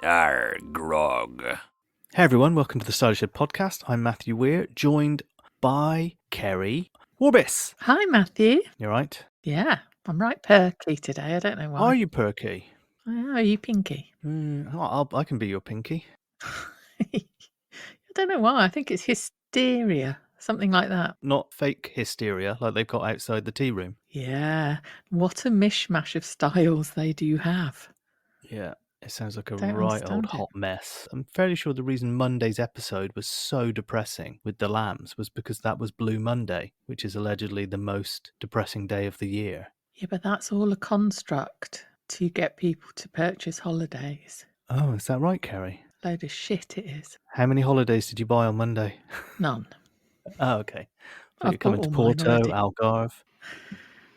Arr, grog. Hey everyone, welcome to the Stylish Ed podcast. I'm Matthew Weir, joined by Keri Warbis. Hi, Matthew. You right? Yeah, I'm right perky today. I don't know why. Are you perky? Are you pinky? I can be your pinky. I don't know why. I think it's hysteria, something like that. Not fake hysteria like they've got outside the tea room. Yeah, what a mishmash of styles they do have. Yeah, it sounds like a Don't right understand old it. hot mess. I'm fairly sure the reason Monday's episode was so depressing with the lambs was because that was Blue Monday, which is allegedly the most depressing day of the year. Yeah, but that's all a construct to get people to purchase holidays. Oh, is that right, Keri? Load of shit it is. How many holidays did you buy on Monday? None. Oh, okay. So I've you're coming bought to all mine Porto, already. Algarve.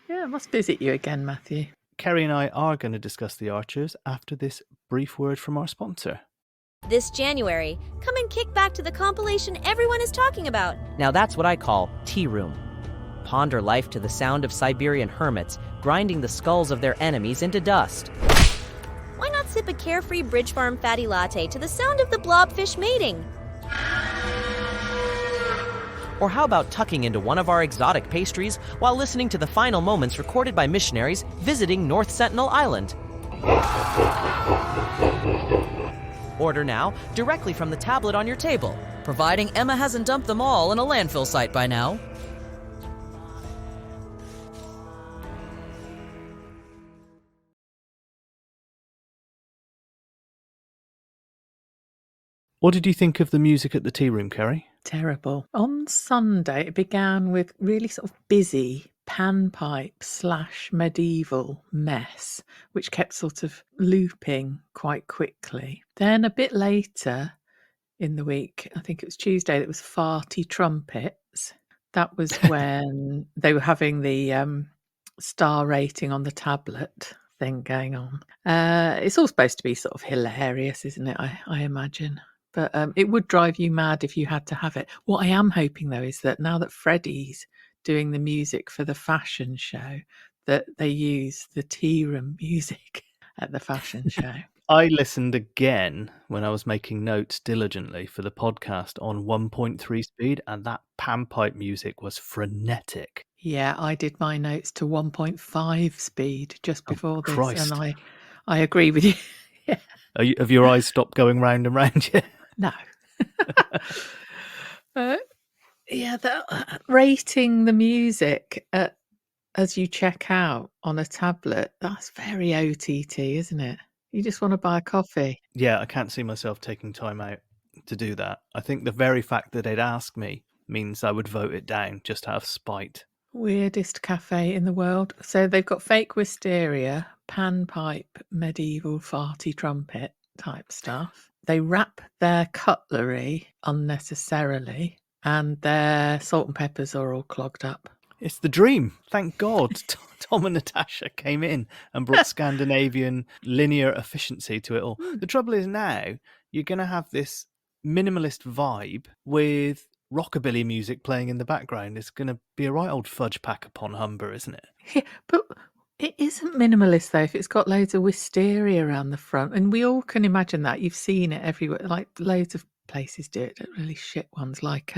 Yeah, I must visit you again, Matthew. Keri and I are going to discuss the Archers after this brief word from our sponsor. This January, come and kick back to the compilation everyone is talking about. Now that's what I call Tea Room. Ponder life to the sound of Siberian hermits grinding the skulls of their enemies into dust. Why not sip a carefree Bridge Farm fatty latte to the sound of the blobfish mating? Or how about tucking into one of our exotic pastries while listening to the final moments recorded by missionaries visiting North Sentinel Island? Order now, directly from the tablet on your table, providing Emma hasn't dumped them all in a landfill site by now. What did you think of the music at the tea room, Keri? Terrible. On Sunday, it began with really sort of busy panpipe / medieval mess, which kept sort of looping quite quickly. Then a bit later in the week, I think it was Tuesday, it was farty trumpets. That was when they were having the star rating on the tablet thing going on. It's all supposed to be sort of hilarious, isn't it? I imagine. But it would drive you mad if you had to have it. What I am hoping, though, is that now that Freddie's doing the music for the fashion show, that they use the tea room music at the fashion show. I listened again when I was making notes diligently for the podcast on 1.3 speed, and that panpipe music was frenetic. Yeah, I did my notes to 1.5 speed just before this, Christ. and I agree with you. Yeah. Have your eyes stopped going round and round yet? No. Rating the music as you check out on a tablet, that's very OTT, isn't it? You just want to buy a coffee. Yeah, I can't see myself taking time out to do that. I think the very fact that they'd ask me means I would vote it down just out of spite. Weirdest cafe in the world. So they've got fake wisteria, panpipe, medieval farty trumpet type stuff. They wrap their cutlery unnecessarily, and their salt and peppers are all clogged up. It's the dream. Thank God Tom and Natasha came in and brought Scandinavian linear efficiency to it all. The trouble is now you're going to have this minimalist vibe with rockabilly music playing in the background. It's going to be a right old fudge pack upon Humber, isn't it? Yeah, but it isn't minimalist, though, if it's got loads of wisteria around the front. And we all can imagine that. You've seen it everywhere. Like, loads of places do it, really shit ones. Like,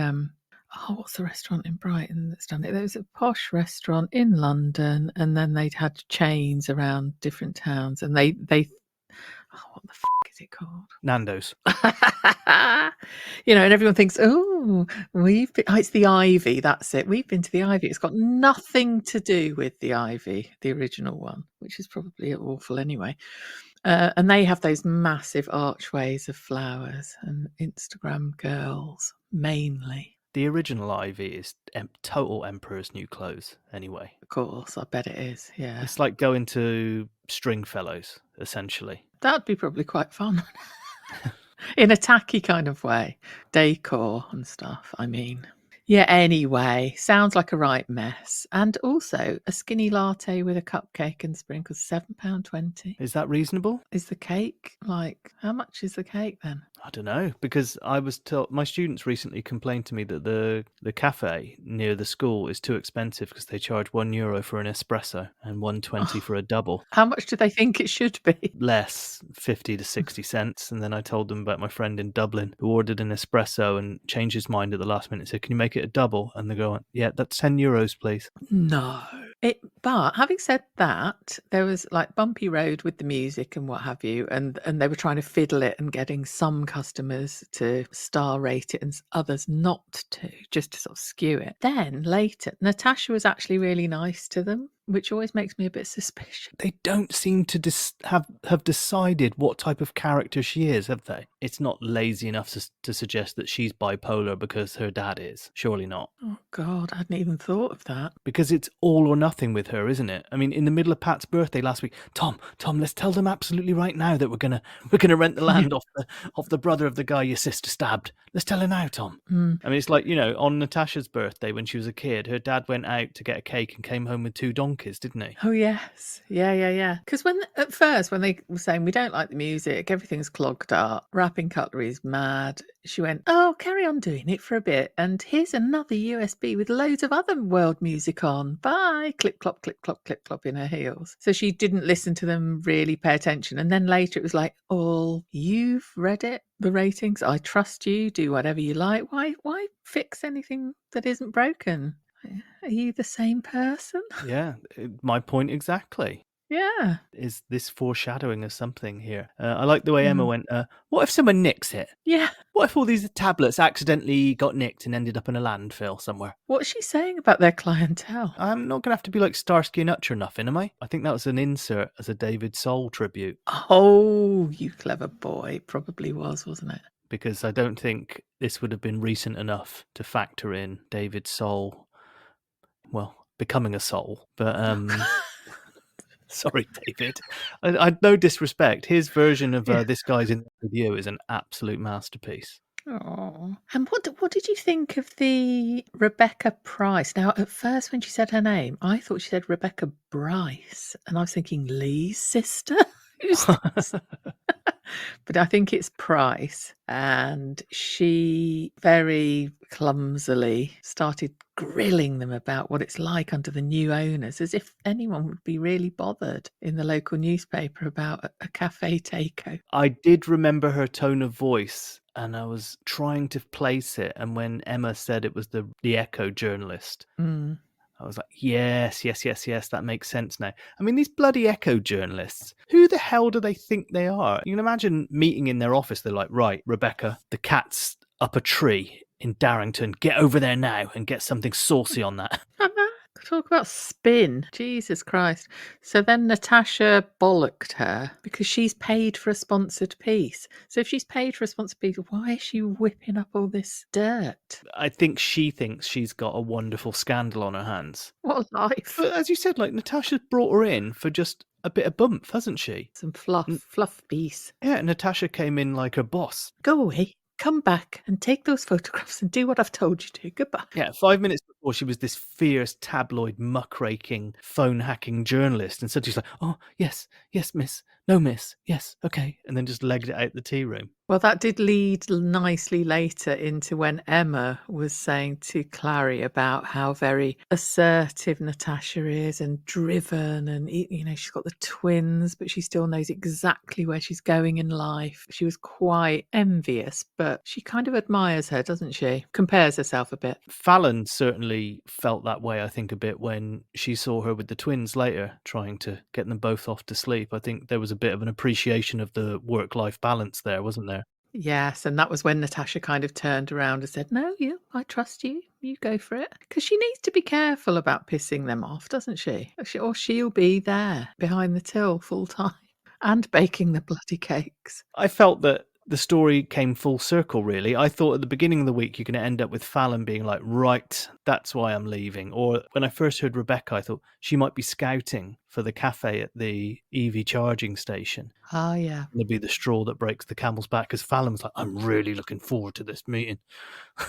what's the restaurant in Brighton that's done it? There was a posh restaurant in London, and then they'd had chains around different towns. And they what the fuck is it called? Nando's. And everyone thinks, it's the Ivy. That's it. We've been to the Ivy. It's got nothing to do with the Ivy, the original one, which is probably awful anyway. And they have those massive archways of flowers and Instagram girls, mainly. The original Ivy is total Emperor's New Clothes, anyway. Of course, I bet it is, yeah. It's like going to Stringfellows, essentially. That'd be probably quite fun. In a tacky kind of way. Decor and stuff, I mean. Yeah, anyway, sounds like a right mess. And also a skinny latte with a cupcake and sprinkles, £7.20. Is that reasonable? Is the cake like, how much is the cake then? I don't know, because I was told, my students recently complained to me that the cafe near the school is too expensive because they charge €1 for an espresso and $1.20 for a double. How much do they think it should be? Less, 50 to 60 cents. And then I told them about my friend in Dublin who ordered an espresso and changed his mind at the last minute. Said, "Can you make it a double?" And they go, "Yeah, that's €10, please." No. But having said that, there was like bumpy road with the music and what have you, and they were trying to fiddle it and getting some customers to star rate it and others not to, just to sort of skew it. Then later, Natasha was actually really nice to them, which always makes me a bit suspicious. They don't seem to have decided what type of character she is, have they? It's not lazy enough to suggest that she's bipolar because her dad is. Surely not. Oh God, I hadn't even thought of that. Because it's all or nothing with her, isn't it? I mean, in the middle of Pat's birthday last week, Tom, let's tell them absolutely right now that we're gonna rent the land off the brother of the guy your sister stabbed. Let's tell her now, Tom. I mean, it's like, on Natasha's birthday when she was a kid, her dad went out to get a cake and came home with 2 donkeys, didn't he? Oh yes, yeah. Because at first when they were saying we don't like the music, everything's clogged up, wrapping cutlery's mad, she went, "Oh, carry on doing it for a bit, and here's another USB with loads of other world music on. Bye." Clip clop, clip clop, clip clop in her heels. So she didn't listen to them, really pay attention. And then later it was like, "Oh, you've read it, the ratings. I trust you. Do whatever you like. Why fix anything that isn't broken? Are you the same person?" Yeah, my point exactly. Yeah. Is this foreshadowing of something here? I like the way Emma went, what if someone nicks it? Yeah. What if all these tablets accidentally got nicked and ended up in a landfill somewhere? What's she saying about their clientele? I'm not going to have to be like Starsky and Hutch or nothing, am I? I think that was an insert as a David Soul tribute. Oh, you clever boy. Probably was, wasn't it? Because I don't think this would have been recent enough to factor in David Soul, well, becoming a soul. But sorry, David. I no disrespect. His version of This Guy's in With You is an absolute masterpiece. Oh, and what did you think of the Rebecca Price? Now, at first, when she said her name, I thought she said Rebecca Bryce, and I was thinking Lee's sister. Who's this? But I think it's Price, and she very clumsily started grilling them about what it's like under the new owners, as if anyone would be really bothered in the local newspaper about a cafe takeover. I did remember her tone of voice, and I was trying to place it. And when Emma said it was the Echo journalist, I was like, yes, that makes sense now. I mean, these bloody Echo journalists, who the hell do they think they are? You can imagine meeting in their office. They're like, right, Rebecca, the cat's up a tree in Darrington. Get over there now and get something saucy on that. Talk about spin. Jesus Christ. So then Natasha bollocked her because she's paid for a sponsored piece. So if she's paid for a sponsored piece, why is she whipping up all this dirt? I think she thinks she's got a wonderful scandal on her hands. What a life. But as you said, like, Natasha's brought her in for just a bit of bump, hasn't she? Some fluff piece. Yeah, Natasha came in like her boss. Go away. Come back and take those photographs and do what I've told you to. Goodbye. Yeah, 5 minutes before she was this fierce tabloid muckraking, phone hacking journalist, and suddenly she's like, "Oh, yes, miss, no miss, yes, okay," and then just legged it out the tea room. Well, that did lead nicely later into when Emma was saying to Clary about how very assertive Natasha is and driven, and she's got the twins, but she still knows exactly where she's going in life. She was quite envious, but she kind of admires her, doesn't she? Compares herself a bit. Fallon certainly felt that way, I think, a bit when she saw her with the twins later, trying to get them both off to sleep. I think there was a bit of an appreciation of the work-life balance there, wasn't there? Yes, and that was when Natasha kind of turned around and said, "No, I trust you. You go for it." Because she needs to be careful about pissing them off, doesn't she? Or she'll be there behind the till full time and baking the bloody cakes. I felt that the story came full circle, really. I thought at the beginning of the week you're going to end up with Fallon being like, right, that's why I'm leaving. Or when I first heard Rebecca, I thought she might be scouting for the cafe at the EV charging station. Oh, yeah. There'll be the straw that breaks the camel's back, because Fallon was like, I'm really looking forward to this meeting.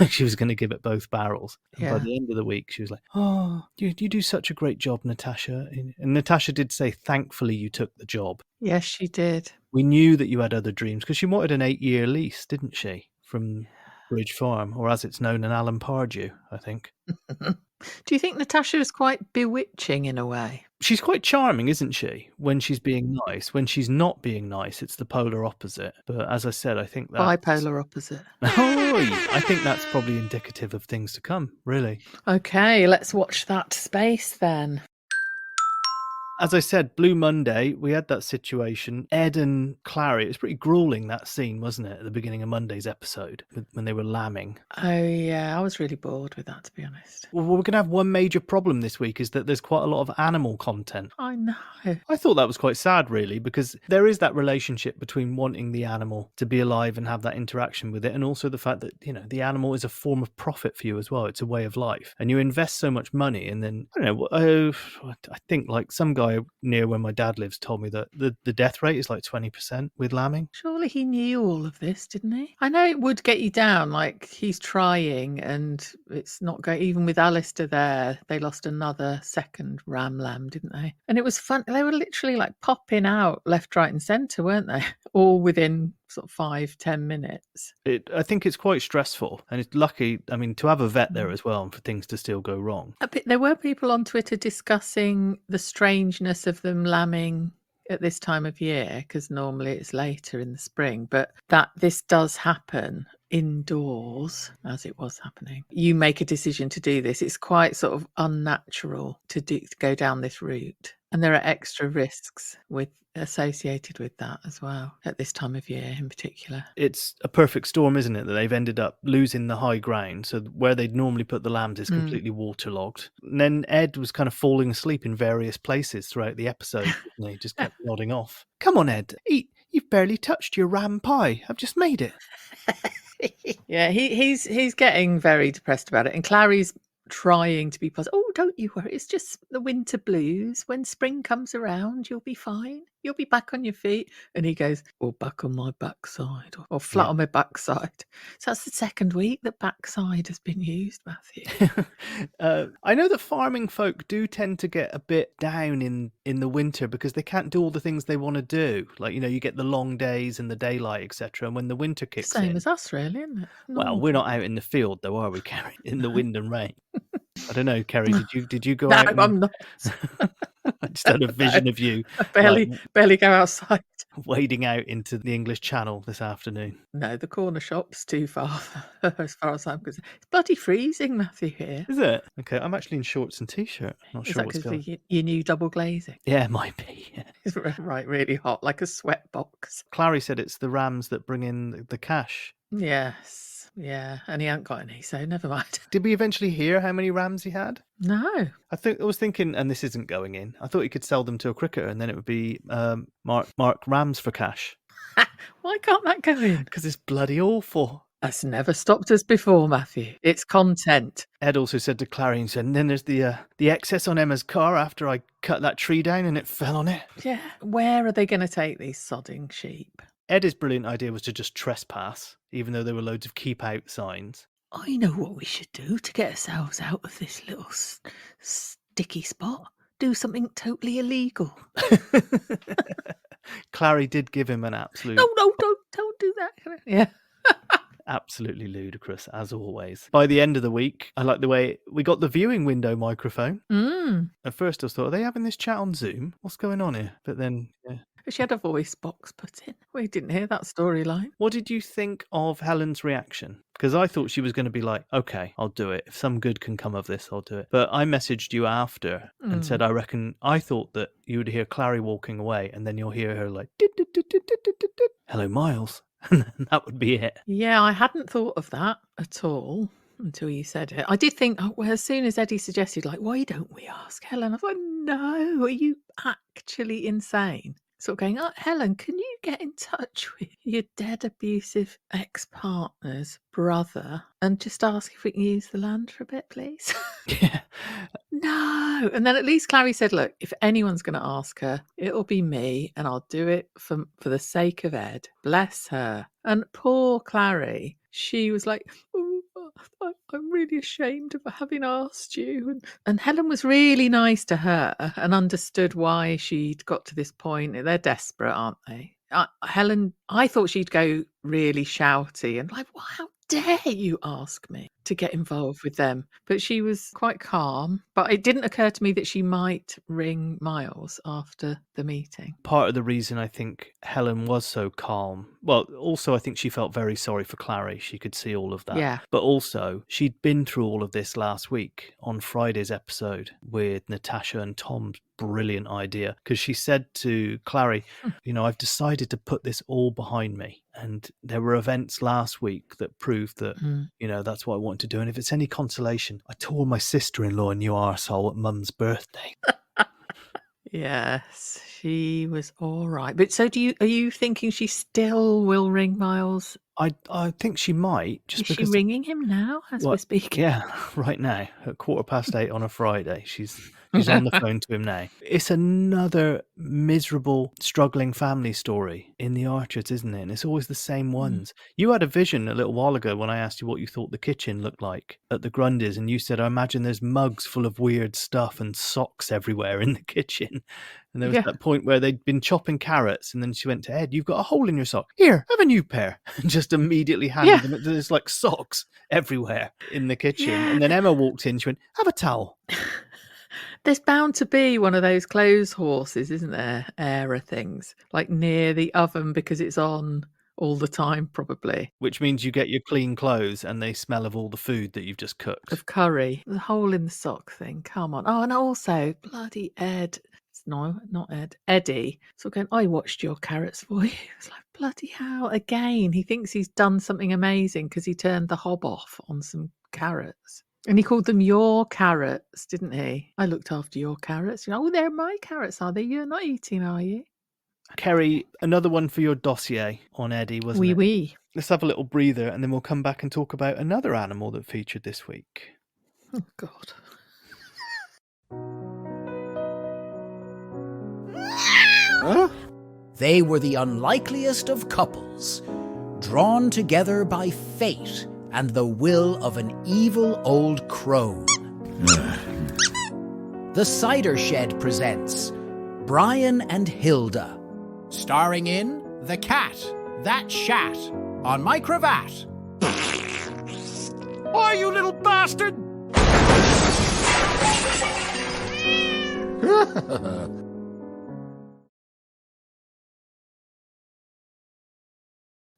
She was going to give it both barrels. And by Yeah. the end of the week, she was like, oh, you do such a great job, Natasha. And Natasha did say, thankfully you took the job. Yes, she did. We knew that you had other dreams, because she wanted an 8-year lease, didn't she? From Bridge Farm, or as it's known, an Alan Pardew, I think. Do you think Natasha is quite bewitching in a way? She's quite charming, isn't she? When she's being nice. When she's not being nice, it's the polar opposite. But as I said, I think that Bipolar opposite. I think that's probably indicative of things to come, really. Okay, let's watch that space then. As I said, Blue Monday, we had that situation. Ed and Clary, it was pretty grueling, that scene, wasn't it, at the beginning of Monday's episode, when they were lambing. Oh, yeah, I was really bored with that, to be honest. Well, we're going to have one major problem this week, is that there's quite a lot of animal content. I know. I thought that was quite sad, really, because there is that relationship between wanting the animal to be alive and have that interaction with it, and also the fact that, you know, the animal is a form of profit for you as well. It's a way of life. And you invest so much money, and then, I don't know, I think like some guy near where my dad lives told me that the death rate is like 20% with lambing. Surely he knew all of this, didn't he? I know it would get you down, like he's trying and it's not going. Even with Alistair there, they lost another second lamb, didn't they? And it was fun. They were literally like popping out left, right and centre, weren't they? All within sort of 5-10 minutes. I think it's quite stressful, and it's lucky, I mean, to have a vet there as well, and for things to still go wrong. There were people on Twitter discussing the strangeness of them lambing at this time of year, because normally it's later in the spring, but that this does happen indoors as it was happening. You make a decision to do this. It's quite sort of unnatural to go down this route. And there are extra risks associated with that as well at this time of year in particular. It's a perfect storm, isn't it, that they've ended up losing the high ground. So where they'd normally put the lambs is completely waterlogged. And then Ed was kind of falling asleep in various places throughout the episode. And he just kept nodding off. Come on, Ed, eat. You've barely touched your ram pie. I've just made it. Yeah, he's getting very depressed about it. And Clary's trying to be positive. Oh, don't you worry. It's just the winter blues. When spring comes around, you'll be fine. You'll be back on your feet. And he goes, or back on my backside, or flat on my backside. So that's the second week that backside has been used, Matthew. I know that farming folk do tend to get a bit down in the winter because they can't do all the things they want to do. Like, you know, you get the long days and the daylight, etc. And when the winter kicks in... Same as us, really, isn't it? Well, we're not out in the field, though, are we, Keri? In the wind and rain. I don't know, Keri. Did you go no, out? I'm not. I just had a vision of you barely go outside. Wading out into the English Channel this afternoon. No, the corner shop's too far as far as I'm concerned. It's bloody freezing, Matthew, here. Is it? Okay, I'm actually in shorts and t-shirt. Not Is sure that what's because going on. you knew double glazing? Yeah, it might be. Yeah. It's right, really hot, like a sweat box. Clary said it's the Rams that bring in the cash. Yes. Yeah, and he ain't got any, so never mind. Did we eventually hear how many Rams he had? No. I was thinking, and this isn't going in, I thought he could sell them to a cricketer and then it would be Mark Rams for cash. Why can't that go in? Because it's bloody awful. That's never stopped us before, Matthew. It's content. Ed also said to Clary, and then there's the excess on Emma's car after I cut that tree down and it fell on it. Yeah. Where are they going to take these sodding sheep? Ed's brilliant idea was to just trespass, even though there were loads of keep out signs. I know what we should do to get ourselves out of this little sticky spot. Do something totally illegal. Clary did give him an absolute... No, don't do that. Yeah. Absolutely ludicrous, as always. By the end of the week, I like the way we got the viewing window microphone. At first I thought, are they having this chat on Zoom? What's going on here? But then, yeah. She had a voice box put in. We didn't hear that storyline. What did you think of Helen's reaction? Because I thought she was going to be like, okay, I'll do it. If some good can come of this, I'll do it. But I messaged you after and said, I thought that you would hear Clary walking away and then you'll hear her like, hello, Miles. And that would be it. Yeah, I hadn't thought of that at all until you said it. I did think, as soon as Eddie suggested, like, why don't we ask Helen? I was like, no, are you actually insane? sort of going, "Oh, Helen, can you get in touch with your dead abusive ex-partner's brother and just ask if we can use the land for a bit, please?" Yeah. No. And then at least Clary said, "Look, if anyone's going to ask her, it'll be me, and I'll do it for the sake of Ed." Bless her. And poor Clary, she was like, "Oh, I'm really ashamed of having asked you." And Helen was really nice to her and understood why she'd got to this point. They're desperate, aren't they? Helen, I thought she'd go really shouty and like, "Well, how dare you ask me to get involved with them?" But she was quite calm. But it didn't occur to me that she might ring Miles after the meeting. Part of the reason I think Helen was so calm, well, also I think she felt very sorry for Clary. She could see all of that. Yeah. But also, she'd been through all of this last week on Friday's episode with Natasha and Tom's brilliant idea. Because she said to Clary, I've decided to put this all behind me. And there were events last week that proved that, that's what I want to do. And if it's any consolation, I tore my sister-in-law a new arsehole at Mum's birthday. Yes, she was all right. But so are you thinking she still will ring Miles? I think she might. Just Is because she ringing him now as we're speaking? Yeah, right now at 8:15 on a Friday. She's on the phone to him now. It's another miserable, struggling family story in the Archers, isn't it? And it's always the same ones. You had a vision a little while ago when I asked you what you thought the kitchen looked like at the Grundys, and you said, "I imagine there's mugs full of weird stuff and socks everywhere in the kitchen." And there was that point where they'd been chopping carrots, and then she went to Ed, "You've got a hole in your sock. Here, have a new pair." And just immediately handed them. There's like socks everywhere in the kitchen. And then Emma walked in, she went, "Have a towel." There's bound to be one of those clothes horses, isn't there? Era things, like near the oven because it's on all the time, probably. Which means you get your clean clothes and they smell of all the food that you've just cooked. Of curry. The hole in the sock thing. Come on. Oh, and also, bloody Ed. No, not Ed. Eddie. So going, "I watched your carrots for you." It's like, bloody hell. Again, he thinks he's done something amazing because he turned the hob off on some carrots. And he called them your carrots, didn't he? "I looked after your carrots." "Oh, they're my carrots, are they? You're not eating, are you?" Keri, another one for your dossier on Eddie, wasn't it? Oui. Let's have a little breather and then we'll come back and talk about another animal that featured this week. Oh, God. They were the unlikeliest of couples, drawn together by fate and the will of an evil old crone. The Cider Shed presents Brian and Hilda, starring in The Cat, That Shat, on my Cravat. Oh, you little bastard!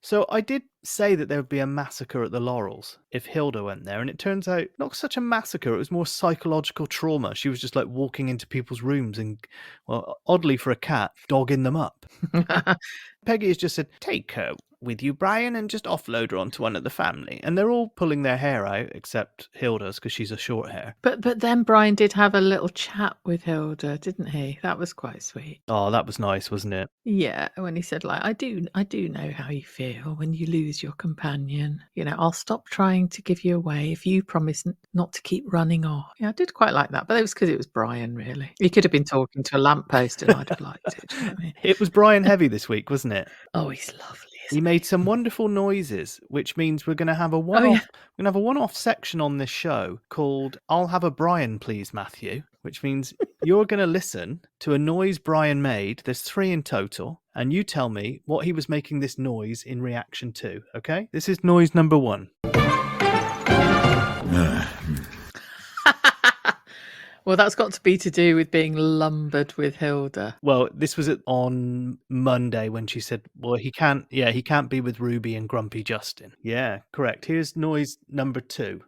So I did say that there would be a massacre at the Laurels if Hilda went there, and it turns out not such a massacre. It was more psychological trauma. She was just like walking into people's rooms and, well, oddly for a cat, dogging them up. Peggy has just said, "Take her with you, Brian, and just offload her onto one of the family." And they're all pulling their hair out, except Hilda's, because she's a short hair. But then Brian did have a little chat with Hilda, didn't he? That was quite sweet. Oh, that was nice, wasn't it? Yeah, when he said, like, I do know how you feel when you lose your companion. I'll stop trying to give you away if you promise not to keep running off. Yeah, I did quite like that, but it was because it was Brian, really. He could have been talking to a lamppost and I'd have liked it. Do you know what I mean? It was Brian heavy this week, wasn't it? Oh, he's lovely. He made some wonderful noises, which means we're going to have a one-off. We're going to have a one-off section on this show called "I'll Have a Brian, Please, Matthew," which means you're going to listen to a noise Brian made. There's 3 in total, and you tell me what he was making this noise in reaction to. Okay, this is noise number 1. Well, that's got to be to do with being lumbered with Hilda. Well, this was on Monday when she said, "Well, he can't be with Ruby and Grumpy Justin." Yeah, correct. Here's noise number 2.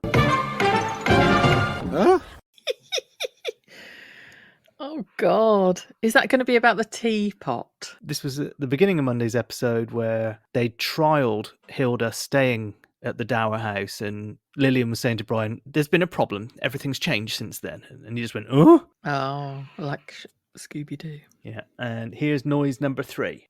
Oh, God. Is that going to be about the teapot? This was at the beginning of Monday's episode where they trialled Hilda staying at the Dower House, and Lillian was saying to Brian, "There's been a problem. Everything's changed since then." And he just went, "Oh?" Oh, like Scooby-Doo. Yeah, and here's noise number 3.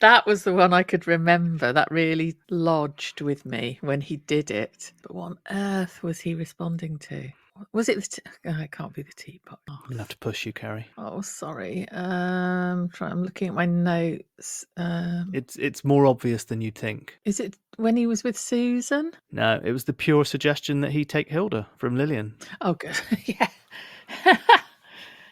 That was the one I could remember. That really lodged with me when he did it. But what on earth was he responding to? Was it it can't be the teapot. I'm going to have to push you, Keri. Oh, sorry. I'm looking at my notes. It's more obvious than you'd think. Is it when he was with Susan? No, it was the pure suggestion that he take Hilda from Lillian. Oh, good. Yeah.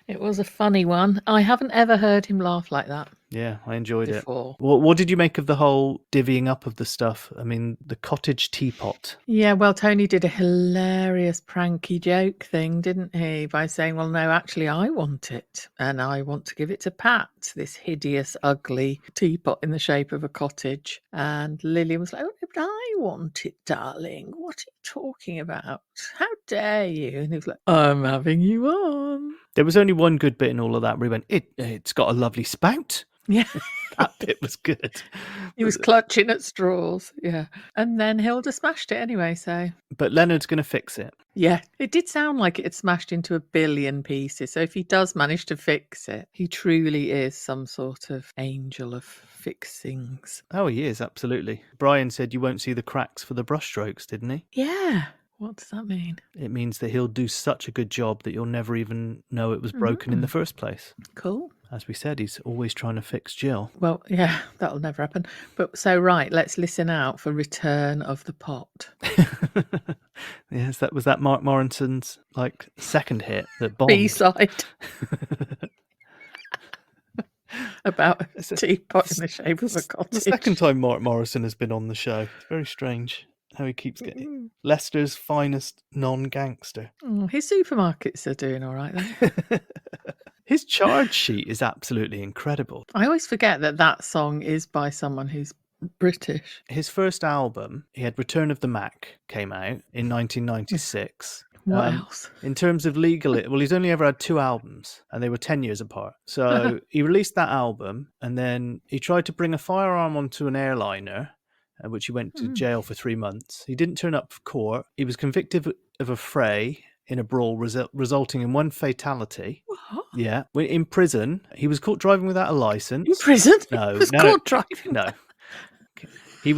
It was a funny one. I haven't ever heard him laugh like that Yeah, I enjoyed before. it. What did you make of the whole divvying up of the stuff? I mean, the cottage teapot. Yeah, well, Tony did a hilarious pranky joke thing, didn't he? By saying, well, no, actually, I want it. And I want to give it to Pat, this hideous, ugly teapot in the shape of a cottage. And Lily was like, oh, but I want it, darling. What are you talking about? How dare you? And he was like, I'm having you on. There was only one good bit in all of that where he went, it's got a lovely spout. Yeah. That bit was good. He was clutching at straws. Yeah. And then Hilda smashed it anyway, so. But Leonard's going to fix it. Yeah. It did sound like it had smashed into a billion pieces. So if he does manage to fix it, he truly is some sort of angel of fixings. Oh, he is, absolutely. Brian said you won't see the cracks for the brushstrokes, didn't he? Yeah. What does that mean? It means that he'll do such a good job that you'll never even know it was broken in the first place. Cool. As we said, he's always trying to fix Jill. Well, yeah, that'll never happen. But so, right, let's listen out for Return of the Pot. Yes, that was Mark Morrison's second hit that bombed. B-side. About a teapot in the shape of a cottage. The second time Mark Morrison has been on the show. It's very strange how he keeps getting Leicester's finest non-gangster. Oh, his supermarkets are doing all right then. His charge sheet is absolutely incredible. I always forget that song is by someone who's British. His first album, he had Return of the Mac, came out in 1996. What else? In terms of legal, he's only ever had 2 albums and they were 10 years apart. So he released that album and then he tried to bring a firearm onto an airliner, which he went to jail for 3 months. He didn't turn up for court. He was convicted of a fray in a brawl resulting in 1 fatality. What? Yeah. In prison, he was caught driving without a license. In prison? No. He was caught driving? No. He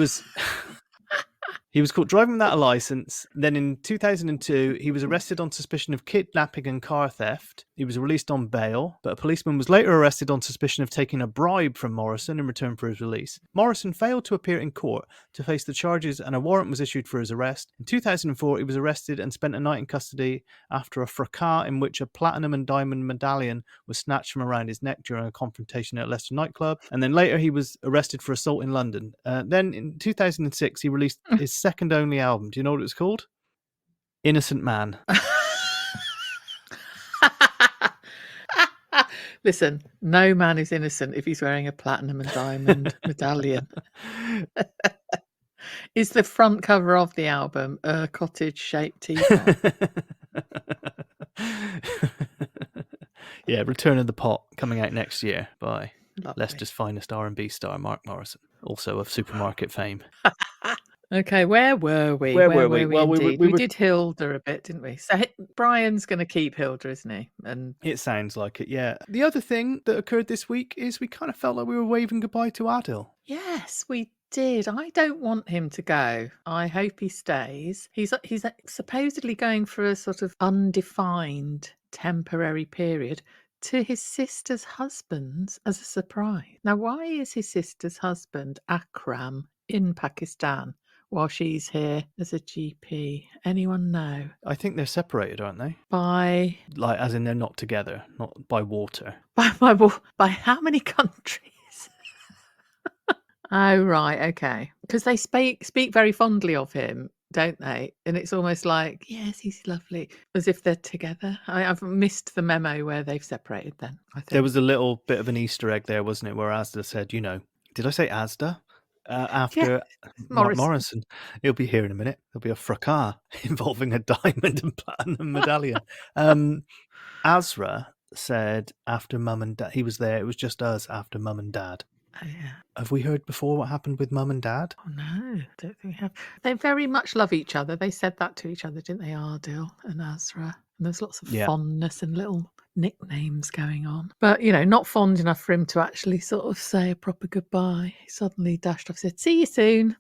was caught driving without a license. Then in 2002, he was arrested on suspicion of kidnapping and car theft. He was released on bail, but a policeman was later arrested on suspicion of taking a bribe from Morrison in return for his release. Morrison failed to appear in court to face the charges and a warrant was issued for his arrest. In 2004, he was arrested and spent a night in custody after a fracas in which a platinum and diamond medallion was snatched from around his neck during a confrontation at a Leicester nightclub. And then later, he was arrested for assault in London. Then in 2006, he released his second only album. Do you know what it was called? Innocent Man. Listen, no man is innocent if he's wearing a platinum and diamond medallion. Is the front cover of the album a cottage-shaped teapot? Yeah, Return of the Pot coming out next year by Lovely. Leicester's finest R&B star Mark Morrison, also of supermarket fame. Okay, where were we? Where were we? Well, we we were- did Hilda a bit, didn't we? So Brian's going to keep Hilda, isn't he? And It sounds like it, yeah. The other thing that occurred this week is we kind of felt like we were waving goodbye to Adil. yes, we did. I don't want him to go. I hope he stays. He's supposedly going for a sort of undefined temporary period to his sister's husband as a surprise. Now, why is his sister's husband Akram in Pakistan while she's here as a GP? Anyone know? I think they're separated, aren't they? By As in they're not together, not by water. by how many countries? Oh, right, okay. Because they speak very fondly of him, don't they? And it's almost like, yes, he's lovely, as if they're together. I've missed the memo where they've separated then, I think. There was a little bit of an Easter egg there, wasn't it, where Asda said, did I say Asda? After Mark Morrison. He'll be here in a minute. There'll be a fracas involving a diamond and platinum medallion. Azra said after Mum and Dad, he was there, it was just us after Mum and Dad. Oh, yeah. Have we heard before what happened with Mum and Dad? Oh, no, I don't think we have. They very much love each other. They said that to each other, didn't they, Ardil and Azra? And there's lots of Yeah. fondness and little nicknames going on. But, not fond enough for him to actually sort of say a proper goodbye. He suddenly dashed off, said, "See you soon."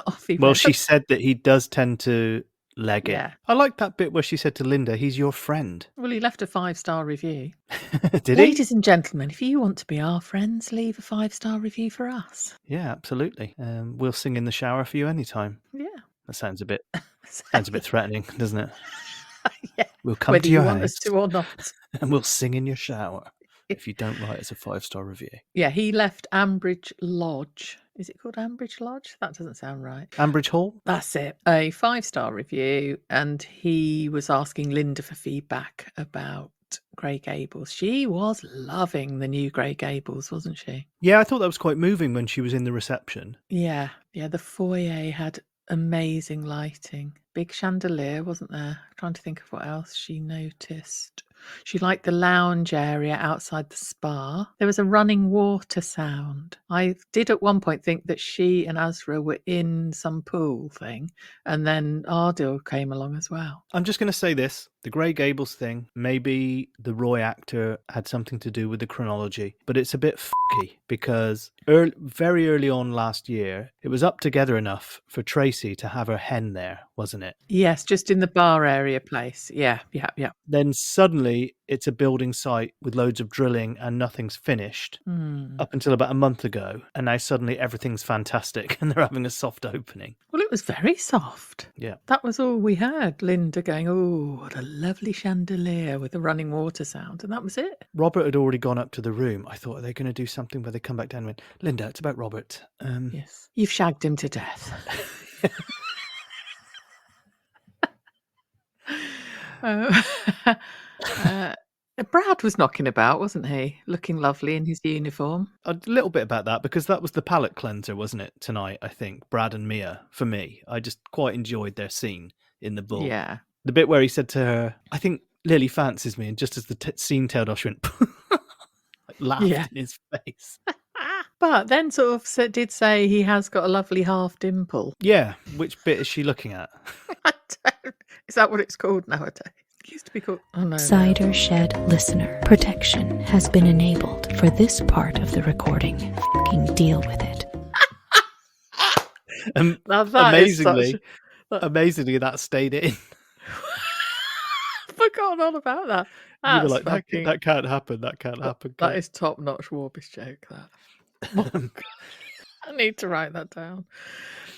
Off he Well, went. she said that he does tend to leg it. Yeah. I like that bit where she said to Linda, he's your friend. Well, he left a 5-star review. Did he? Ladies and gentlemen, if you want to be our friends, leave a 5-star review for us. Yeah, absolutely. We'll sing in the shower for you anytime. Yeah. That sounds a bit threatening, doesn't it? Yeah. We'll come Whether to your you want house us to or not. and we'll sing in your shower if you don't write us a 5-star review. Yeah, he left Ambridge Lodge. Is it called Ambridge Lodge? That doesn't sound right. Ambridge Hall? That's it. A 5-star review. And he was asking Linda for feedback about Grey Gables. She was loving the new Grey Gables, wasn't she? Yeah, I thought that was quite moving when she was in the reception. Yeah. Yeah, the foyer had amazing lighting. Big chandelier, wasn't there? I'm trying to think of what else she noticed. She liked the lounge area outside the spa. There was a running water sound. I did at one point think that she and Azra were in some pool thing, and then Ardil came along as well. I'm just going to say this. The Grey Gables thing, maybe the Roy actor had something to do with the chronology, but it's a bit fucky because very early on last year, it was up together enough for Tracy to have her hen there, wasn't it? Yes, just in the bar area place. Yeah. Then suddenly it's a building site with loads of drilling and nothing's finished up until about a month ago. And now suddenly everything's fantastic and they're having a soft opening. Well, it was very soft. Yeah. That was all we heard. Linda going, "Oh, what a lovely chandelier," with a running water sound. And that was it. Robert had already gone up to the room. I thought, are they going to do something where they come back down and went, Linda, it's about Robert. Yes. You've shagged him to death. Brad was knocking about, wasn't he? Looking lovely in his uniform. A little bit about that because that was the palate cleanser, wasn't it, tonight, I think, Brad and Mia, for me. I just quite enjoyed their scene in the bull. Yeah. The bit where he said to her, I think Lily fancies me, and just as the scene tailed off, she went, like, laughed in his face. But then sort of did say he has got a lovely half dimple. Yeah, which bit is she looking at? Is that what it's called nowadays? It used to be called... Oh, no. Cider Shed listener protection has been enabled for this part of the recording. Fucking deal with it. Now that amazingly, that stayed in. I forgot all about that. You were like, that can't happen. That can't happen. That is top-notch Warbish joke, that. I need to write that down.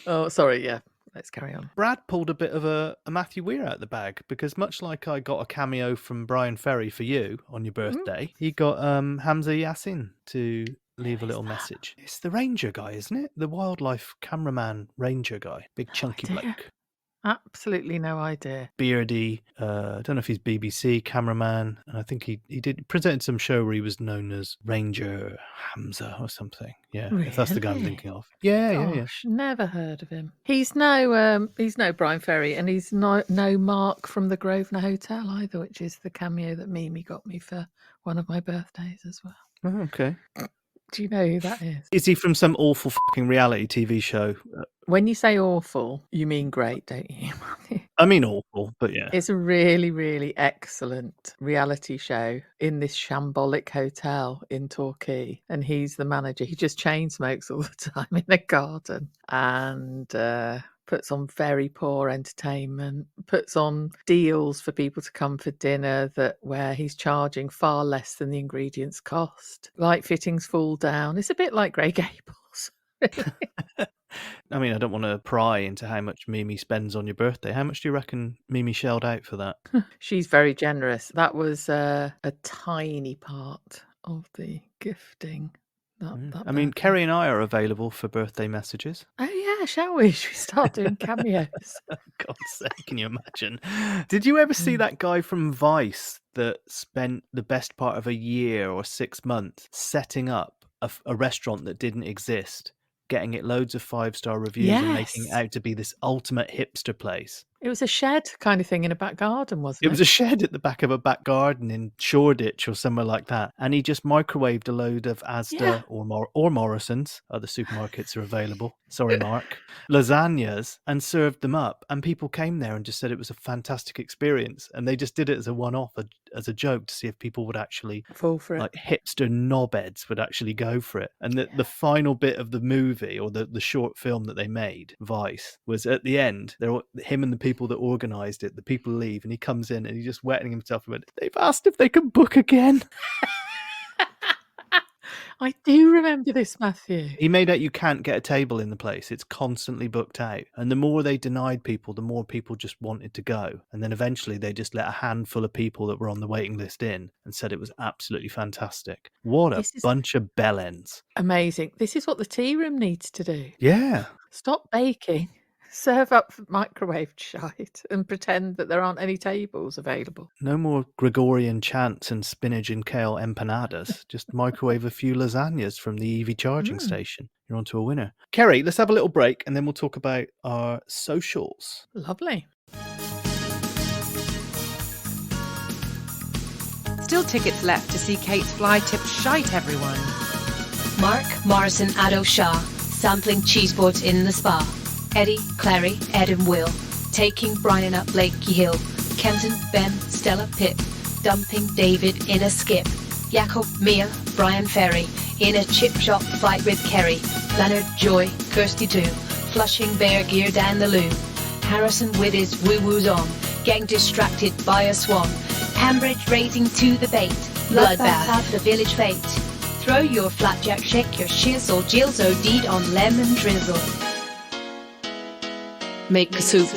Oh, sorry, yeah. Let's carry on. Brad pulled a bit of a Matthew Weir out the bag because much like I got a cameo from Brian Ferry for you on your birthday, he got Hamza Yassin to leave a little message. It's the ranger guy, isn't it? The wildlife cameraman ranger guy. Big chunky bloke. Absolutely no idea. Beardy, I don't know if he's BBC cameraman, and I think he presented some show where he was known as Ranger Hamza or something. Yeah, if that's the guy I'm thinking of. Yeah. Never heard of him. He's no Brian Ferry, and he's no Mark from the Grosvenor Hotel either, which is the cameo that Mimi got me for one of my birthdays as well. Oh, okay. Do you know who that is? Is he from some awful fucking reality TV show? When you say awful, you mean great, don't you? I mean awful, but yeah. It's a really, really excellent reality show in this shambolic hotel in Torquay. And he's the manager. He just chain smokes all the time in the garden and puts on very poor entertainment, puts on deals for people to come for dinner where he's charging far less than the ingredients cost. Light fittings fall down. It's a bit like Grey Gables. I mean, I don't want to pry into how much Mimi spends on your birthday. How much do you reckon Mimi shelled out for that? She's very generous. That was a tiny part of the gifting. I mean, Keri and I are available for birthday messages. Oh, yeah, shall we? Should we start doing cameos? God's sake, can you imagine? Did you ever see that guy from Vice that spent the best part of a year or 6 months setting up a restaurant that didn't exist, getting it loads of 5-star reviews and making it out to be this ultimate hipster place? It was a shed kind of thing in a back garden, wasn't It was a shed at the back of a back garden in Shoreditch or somewhere like that. And he just microwaved a load of Asda Yeah. or Morrison's, other supermarkets are available, sorry Mark, lasagnas, and served them up. And people came there and just said it was a fantastic experience. And they just did it as a one-off, as a joke, to see if people would actually, Fall for it. like hipster knobheads would actually go for it. And the final bit of the movie, or the short film that they made, Vice, was at the end, him and the people that organised it, the people leave, and he comes in and he's just wetting himself and went, they've asked if they can book again. I do remember this, Matthew. He made out you can't get a table in the place. It's constantly booked out. And the more they denied people, the more people just wanted to go. And then eventually they just let a handful of people that were on the waiting list in and said it was absolutely fantastic. What a bunch of bellends. Amazing. This is what the tea room needs to do. Yeah. Stop baking. Serve up microwaved shite and pretend that there aren't any tables available. No more Gregorian chants and spinach and kale empanadas. Just microwave a few lasagnas from the EV charging station. You're on to a winner. Keri, let's have a little break and then we'll talk about our socials. Lovely. Still tickets left to see Kate's fly-tipped shite, everyone. Mark Morrison, Addo Shah, sampling cheese boards in the spa. Eddie, Clary, Ed and Will, taking Brian up Lakey Hill. Kenton, Ben, Stella, Pip, dumping David in a skip. Jacob, Mia, Brian Ferry, in a chip shop fight with Kerry. Leonard, Joy, Kirsty too, flushing bear gear down the loo. Harrison with his woo-woos on, getting distracted by a swan. Hambridge raising to the bait, bloodbath at the village fete. Throw your flapjack, shake your shiz, or Jill's OD'd on lemon drizzle. Make soup.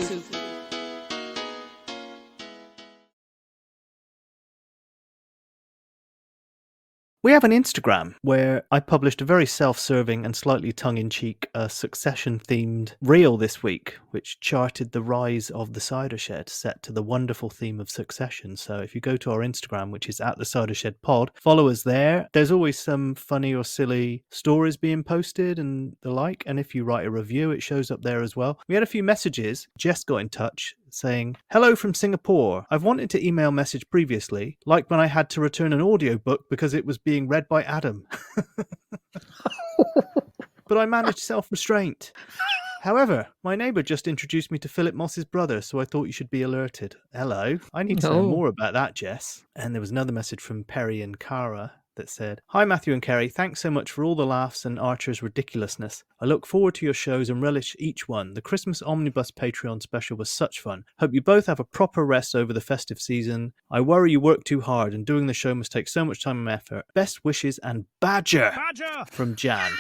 We have an Instagram where I published a very self-serving and slightly tongue-in-cheek Succession-themed reel this week, which charted the rise of the Cider Shed set to the wonderful theme of Succession. So if you go to our Instagram, which is @thecidershed_pod, follow us there. There's always some funny or silly stories being posted and the like. And if you write a review, it shows up there as well. We had a few messages. Jess got in touch saying, hello from Singapore. I've wanted to email message previously, like when I had to return an audiobook because it was being read by Adam. But I managed self-restraint. However, my neighbour just introduced me to Philip Moss's brother, so I thought you should be alerted. Hello. I need to know more about that, Jess. And there was another message from Perry and Cara that said, hi Matthew and Keri, thanks so much for all the laughs and Archer's ridiculousness. I look forward to your shows and relish each one. The Christmas Omnibus Patreon special was such fun. Hope you both have a proper rest over the festive season. I worry you work too hard and doing the show must take so much time and effort. Best wishes and Badger! From Jan.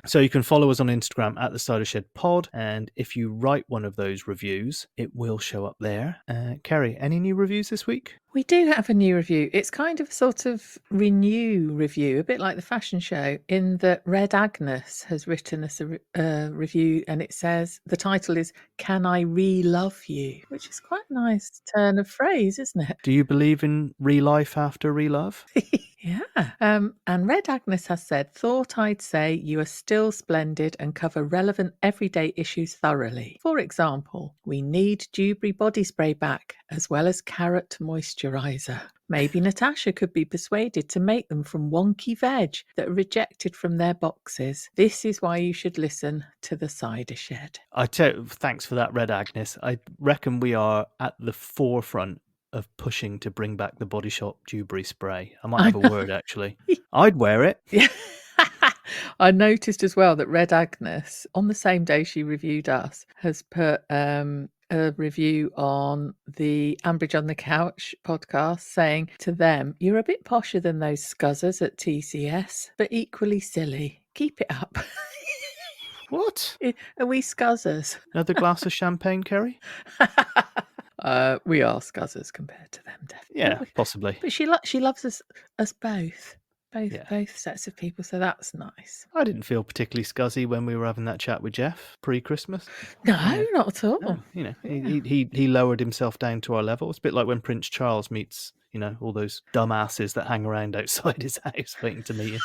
So you can follow us on Instagram @thecidershed_pod, and if you write one of those reviews, it will show up there. Keri, any new reviews this week? We do have a new review. It's kind of a sort of renew review, a bit like the fashion show, in that Red Agnes has written us a review, and it says, the title is Can I Re-Love You? Which is quite a nice turn of phrase, isn't it? Do you believe in re-life after re-love? Yeah. And Red Agnes has said, thought I'd say you are still splendid and cover relevant everyday issues thoroughly. For example, we need Dewberry body spray back, as well as carrot moisturiser. Maybe Natasha could be persuaded to make them from wonky veg that are rejected from their boxes. This is why you should listen to the Cider Shed. Thanks for that, Red Agnes. I reckon we are at the forefront of pushing to bring back the Body Shop Dewberry spray. I might have a word, actually. I'd wear it. Yeah. I noticed as well that Red Agnes, on the same day she reviewed us, has put a review on the Ambridge on the Couch podcast saying to them, you're a bit posher than those scuzzers at TCS, but equally silly. Keep it up. What? Are we scuzzers? Another glass of champagne, Keri? We are scuzzers compared to them, definitely. Yeah, possibly. But she loves us both. Both sets of people, so that's nice. I didn't feel particularly scuzzy when we were having that chat with Jeff pre-Christmas. No, not at all. No, he lowered himself down to our level. It's a bit like when Prince Charles meets, all those dumbasses that hang around outside his house waiting to meet him.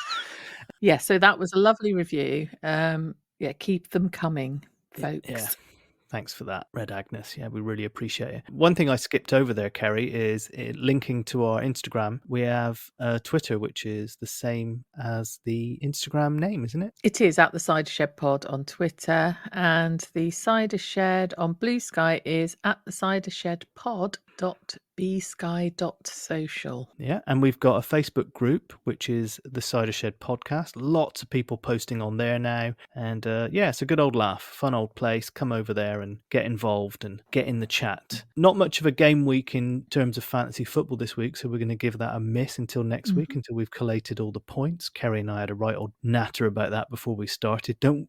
Yeah, so that was a lovely review. Keep them coming, folks. Yeah. Thanks for that, Red Agnes. Yeah, we really appreciate it. One thing I skipped over there, Keri, is linking to our Instagram. We have Twitter, which is the same as the Instagram name, isn't it? It is at the Cider Shed Pod on Twitter, and the Cider Shed on Blue Sky is at the Cider Shed pod.bsky.social. Yeah, and we've got a Facebook group, which is the Cider Shed Podcast. Lots of people posting on there now. And yeah, it's a good old laugh, fun old place. Come over there and get involved and get in the chat. Not much of a game week in terms of fantasy football this week, so we're going to give that a miss until next week, until we've collated all the points. Keri and I had a right old natter about that before we started. Don't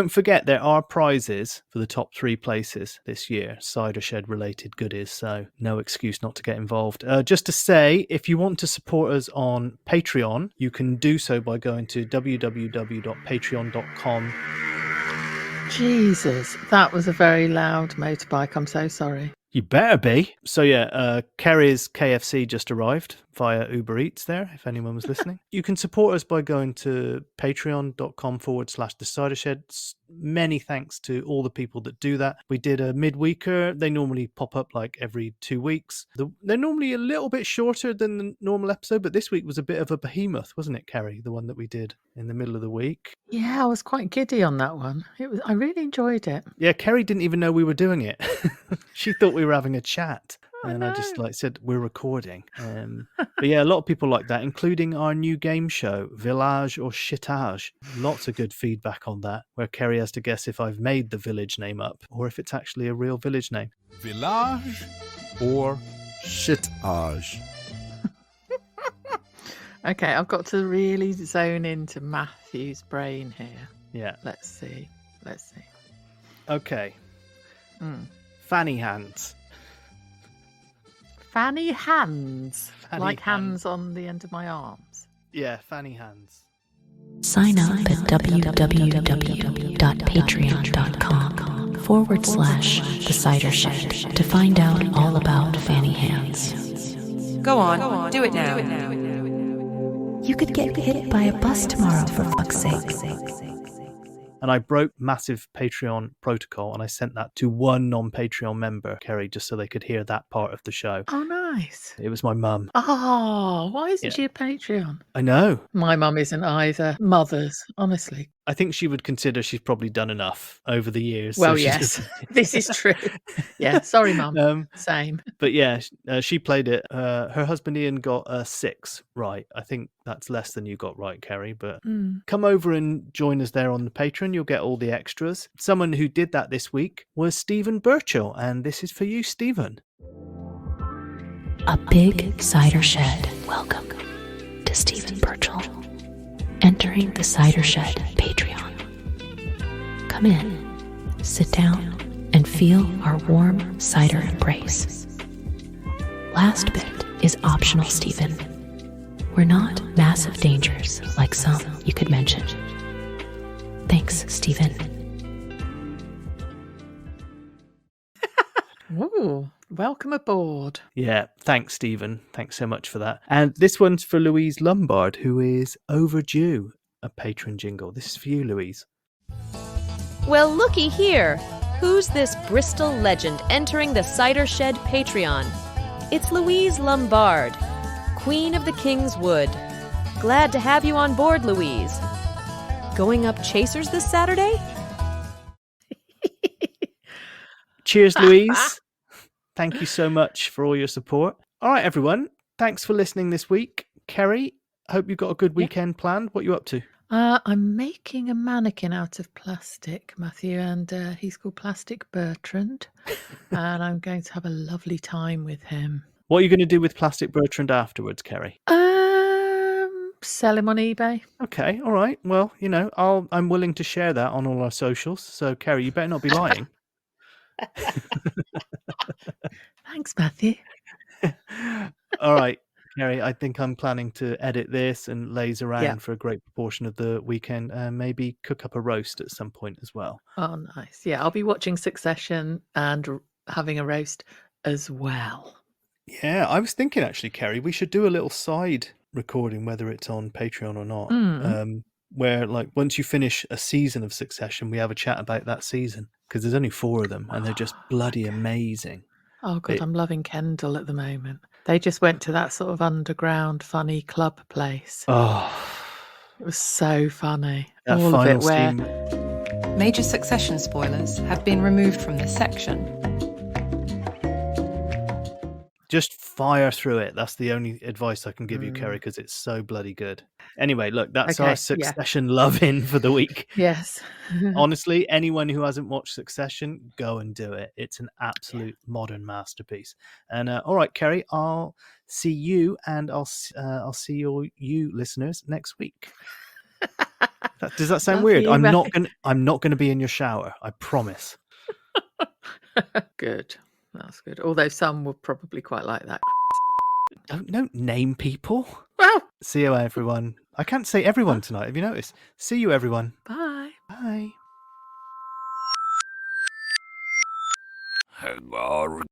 forget, there are prizes for the top 3 places this year, Cider Shed related goodies, so no excuse not to get involved. Just to say, if you want to support us on Patreon, you can do so by going to www.patreon.com. Jesus, that was a very loud motorbike. I'm so sorry. You better be. So yeah, Keri's KFC just arrived via Uber Eats there, if anyone was listening. You can support us by going to patreon.com/The Cider Shed. Many thanks to all the people that do that. We did a midweeker. They normally pop up like every 2 weeks. They're normally a little bit shorter than the normal episode, but this week was a bit of a behemoth, wasn't it, Keri? The one that we did in the middle of the week. Yeah, I was quite giddy on that one. I really enjoyed it. Yeah, Keri didn't even know we were doing it. She thought we were having a chat. And I just said, we're recording. But yeah, a lot of people like that, including our new game show, Village or Shitage. Lots of good feedback on that, where Keri has to guess if I've made the village name up or if it's actually a real village name. Village or Shitage? Okay, I've got to really zone into Matthew's brain here. Yeah. Let's see. Okay. Fanny hands. Fanny hands. Fanny like hands. hands on the end of my arms. Yeah, fanny hands. Sign up at www.patreon.com/The Cider Shed to find out all about fanny hands. Go on, do it now. You could get hit by a bus tomorrow, for fuck's sake. And I broke massive Patreon protocol and I sent that to one non-Patreon member, Keri, just so they could hear that part of the show. Oh, nice. It was my mum. Oh, why isn't she a Patreon? I know. My mum isn't either. Mothers, honestly. I think she would consider she's probably done enough over the years. Well, so yes, this is true. Yeah, sorry, Mum. Same. But yeah, she played it. Her husband Ian got a 6 right. I think that's less than you got right, Keri. But come over and join us there on the Patreon. You'll get all the extras. Someone who did that this week was Stephen Birchall. And this is for you, Stephen. A big cider shed. Welcome to Stephen Birchall. Entering the Cider Shed Patreon. Come in, sit down, and feel our warm cider embrace. Last bit is optional, Stephen. We're not massive dangers like some you could mention. Thanks, Stephen. Ooh, welcome aboard. Yeah, thanks, Stephen. Thanks so much for that. And this one's for Louise Lombard, who is overdue a patron jingle. This is for you, Louise. Well, looky here. Who's this Bristol legend entering the Cider Shed Patreon? It's Louise Lombard, Queen of the King's Wood. Glad to have you on board, Louise. Going up Chasers this Saturday? Cheers, Louise. Thank you so much for all your support. All right, everyone. Thanks for listening this week. Keri, hope you've got a good weekend planned. What are you up to? I'm making a mannequin out of plastic, Matthew, and he's called Plastic Bertrand. And I'm going to have a lovely time with him. What are you going to do with Plastic Bertrand afterwards, Keri? Sell him on eBay. Okay, all right. Well, you know, I'm willing to share that on all our socials. So, Keri, you better not be lying. Thanks, Matthew. All right, Keri, I think I'm planning to edit this and laze around for a great proportion of the weekend and maybe cook up a roast at some point as well. Oh, nice. Yeah, I'll be watching Succession and having a roast as well. Yeah, I was thinking actually, Keri, we should do a little side recording, whether it's on Patreon or not. where like once you finish a season of Succession, we have a chat about that season because there's only 4 of them and they're just bloody amazing. Oh God, I'm loving Kendall at the moment. They just went to that sort of underground funny club place. Oh, it was so funny. That All final of it where scene. Major Succession spoilers have been removed from this section. Just fire through it. That's the only advice I can give you, Keri, because it's so bloody good. Anyway, look, that's Okay, our yeah. Succession love-in for the week. Yes. Honestly, anyone who hasn't watched Succession, go and do it. It's an absolute modern masterpiece. And all right, Keri, I'll see you, and I'll see you listeners next week. Does that sound Love weird? you, I'm mate. not gonna be in your shower. I promise. Good. That's good. Although some would probably quite like that. Don't name people. Well, See you, everyone. I can't say everyone tonight. Have you noticed? See you, everyone. bye. Bye. And Mark